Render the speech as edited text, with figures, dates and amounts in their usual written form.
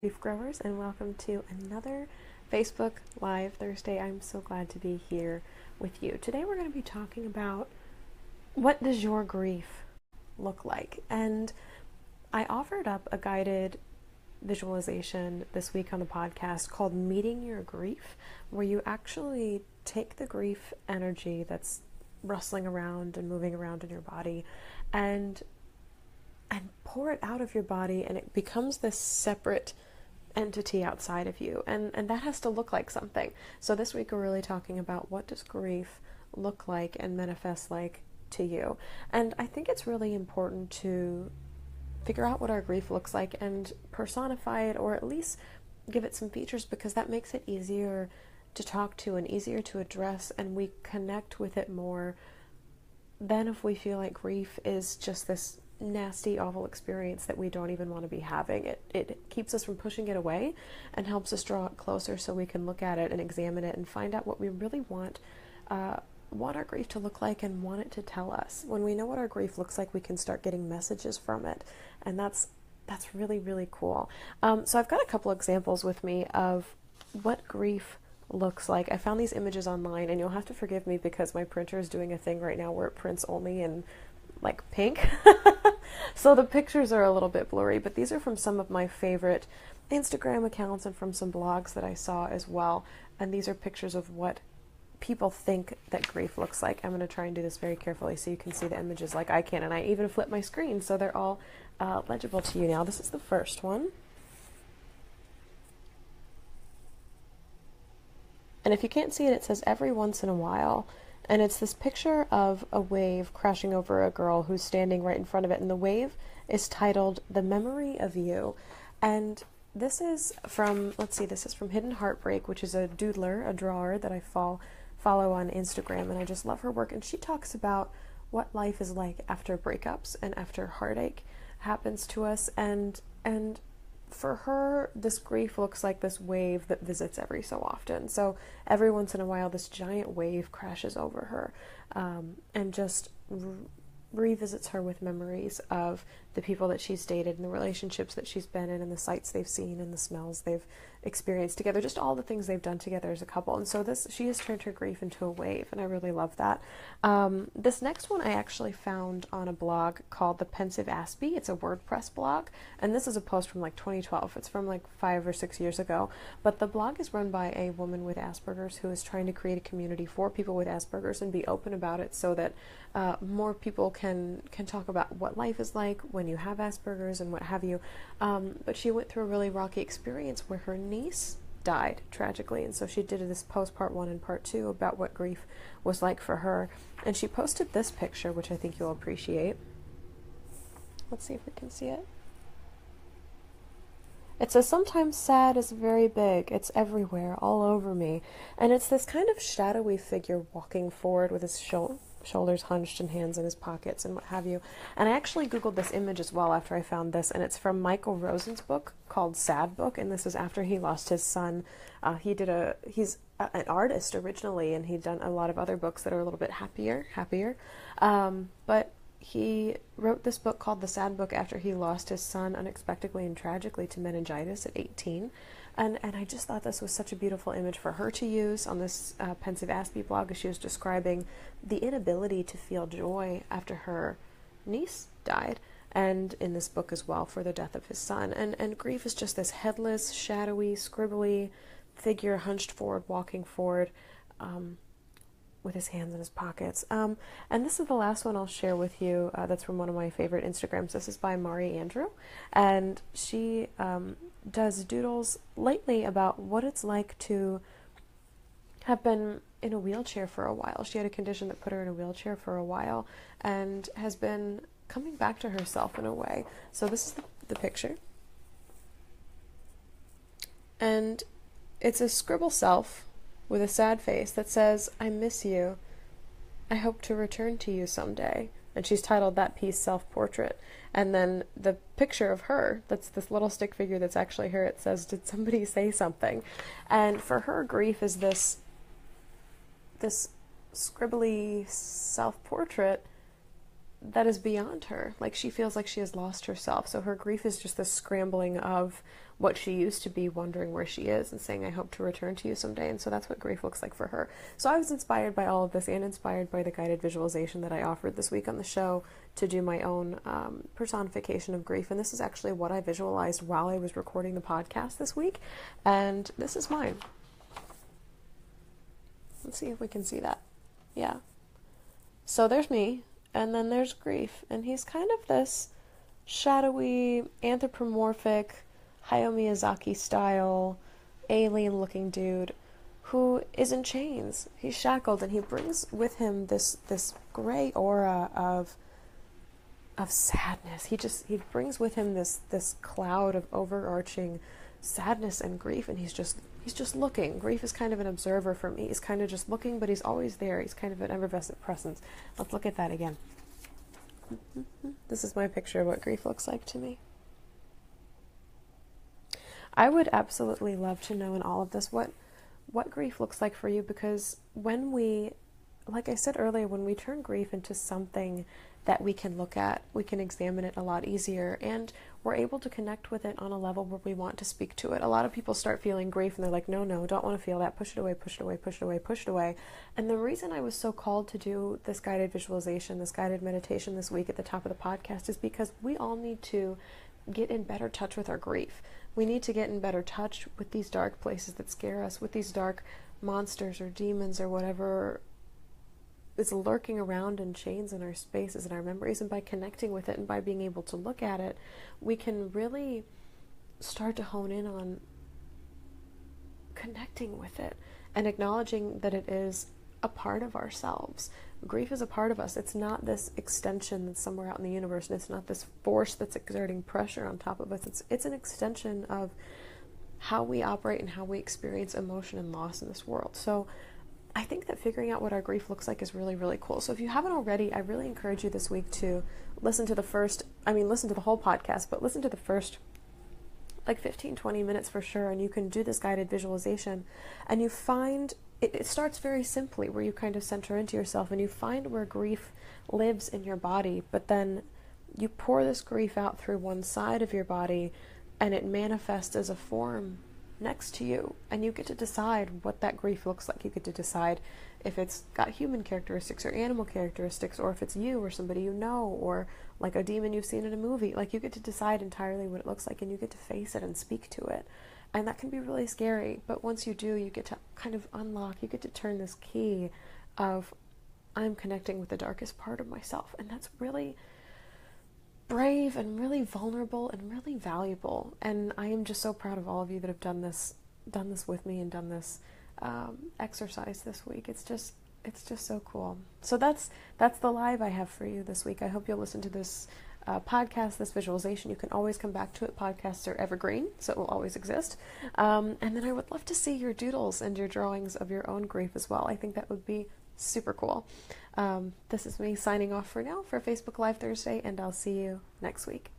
Grief Growers, and welcome to another Facebook Live Thursday. I'm so glad to be here with you. Today we're going to be talking about what does your grief look like? And I offered up a guided visualization this week on the podcast called Meeting Your Grief, where you actually take the grief energy that's rustling around and moving around in your body and pour it out of your body, and it becomes this separate entity outside of you, and that has to look like something. So this week we're really talking about what does grief look like and manifest like to you. And I think it's really important to figure out what our grief looks like and personify it, or at least give it some features, because that makes it easier to talk to and easier to address, and we connect with it more than if we feel like grief is just this nasty, awful experience that we don't even want to be having. It keeps us from pushing it away and helps us draw it closer so we can look at it and examine it and find out what we really want our grief to look like and want it to tell us. When we know what our grief looks like, we can start getting messages from it, and that's really, really cool. So I've got a couple examples with me of what grief looks like. I found these images online, and you'll have to forgive me because my printer is doing a thing right now where it prints only in like pink. So the pictures are a little bit blurry, but these are from some of my favorite Instagram accounts and from some blogs that I saw as well. And these are pictures of what people think that grief looks like. I'm going to try and do this very carefully so you can see the images like I can, and I even flip my screen so they're all legible to you now. This is the first one. And if you can't see it, it says every once in a while. And it's this picture of a wave crashing over a girl who's standing right in front of it. And the wave is titled The Memory of You. And this is from, this is from Hidden Heartbreak, which is a doodler, a drawer that I follow on Instagram. And I just love her work. And she talks about what life is like after breakups and after heartache happens to us. And for her, this grief looks like this wave that visits every so often. So every once in a while, this giant wave crashes over her and just revisits her with memories of the people that she's dated and the relationships that she's been in and the sights they've seen and the smells they've experienced together, just all the things they've done together as a couple. And so she has turned her grief into a wave, and I really love that. This next one I actually found on a blog called The Pensive Aspie. It's a WordPress blog, and this is a post from like 2012. It's from like 5 or 6 years ago, but the blog is run by a woman with Asperger's who is trying to create a community for people with Asperger's and be open about it so that more people can talk about what life is like when you have Asperger's and what have you. But she went through a really rocky experience where her niece died tragically, and so she did this post part 1 and part 2 about what grief was like for her. And she posted this picture, which I think you'll appreciate. Let's see if we can see it. It says, "Sometimes sad is very big. It's everywhere, all over me." And it's this kind of shadowy figure walking forward with his shoulders hunched and hands in his pockets and what have you. And I actually Googled this image as well after I found this, and it's from Michael Rosen's book called Sad Book, and this is after he lost his son. He's an artist originally, and he'd done a lot of other books that are a little bit happier. But he wrote this book called The Sad Book after he lost his son unexpectedly and tragically to meningitis at 18. And I just thought this was such a beautiful image for her to use on this Pensive Aspie blog, as she was describing the inability to feel joy after her niece died, and in this book as well for the death of his son. And grief is just this headless, shadowy, scribbly figure hunched forward, walking forward, with his hands in his pockets. And this is the last one I'll share with you. That's from one of my favorite Instagrams. This is by Mari Andrew, and she does doodles lately about what it's like to have been in a wheelchair for a while. She had a condition that put her in a wheelchair for a while and has been coming back to herself in a way. So this is the picture. And it's a scribble self with a sad face that says, "I miss you. I hope to return to you someday." And she's titled that piece Self-Portrait. And then the picture of her, that's this little stick figure that's actually her, it says, "Did somebody say something?" And for her, grief is this scribbly self-portrait that is beyond her. Like, she feels like she has lost herself. So her grief is just this scrambling of what she used to be, wondering where she is and saying, I hope to return to you someday. And so that's what grief looks like for her. So I was inspired by all of this and inspired by the guided visualization that I offered this week on the show to do my own personification of grief. And this is actually what I visualized while I was recording the podcast this week. And this is mine. Let's see if we can see that. Yeah. So there's me, and then there's grief. And he's kind of this shadowy, anthropomorphic, Hayao Miyazaki style, alien looking dude who is in chains. He's shackled, and he brings with him this gray aura of sadness. He brings with him this cloud of overarching sadness and grief, and he's just looking. Grief is kind of an observer for me. He's kind of just looking, but he's always there. He's kind of an effervescent presence. Let's look at that again. This is my picture of what grief looks like to me. I would absolutely love to know in all of this what grief looks like for you, because when we, like I said earlier, when we turn grief into something that we can look at, we can examine it a lot easier, and we're able to connect with it on a level where we want to speak to it. A lot of people start feeling grief and they're like, no, don't want to feel that, push it away, push it away, push it away, push it away. And the reason I was so called to do this guided visualization, this guided meditation this week at the top of the podcast is because we all need to get in better touch with our grief. We need to get in better touch with these dark places that scare us, with these dark monsters or demons or whatever is lurking around in chains in our spaces and our memories. And by connecting with it and by being able to look at it, we can really start to hone in on connecting with it and acknowledging that it is a part of ourselves. Grief is a part of us. It's not this extension that's somewhere out in the universe, and it's not this force that's exerting pressure on top of us. It's an extension of how we operate and how we experience emotion and loss in this world. So I think that figuring out what our grief looks like is really, really cool. So if you haven't already, I really encourage you this week to listen to the whole podcast, but listen to the first like 15, 20 minutes for sure, and you can do this guided visualization, and you find, it starts very simply where you kind of center into yourself and you find where grief lives in your body, but then you pour this grief out through one side of your body and it manifests as a form next to you, and you get to decide what that grief looks like. You get to decide if it's got human characteristics or animal characteristics, or if it's you or somebody you know, or like a demon you've seen in a movie. Like, you get to decide entirely what it looks like, and you get to face it and speak to it. And that can be really scary, but once you do, you get to kind of unlock, you get to turn this key of, I'm connecting with the darkest part of myself. And that's really brave and really vulnerable and really valuable. And I am just so proud of all of you that have done this with me and done this exercise this week. It's just so cool. So that's the live I have for you this week. I hope you'll listen to this podcast, this visualization. You can always come back to it. Podcasts are evergreen, so it will always exist. And then I would love to see your doodles and your drawings of your own grief as well. I think that would be super cool. This is me signing off for now for Facebook Live Thursday, and I'll see you next week.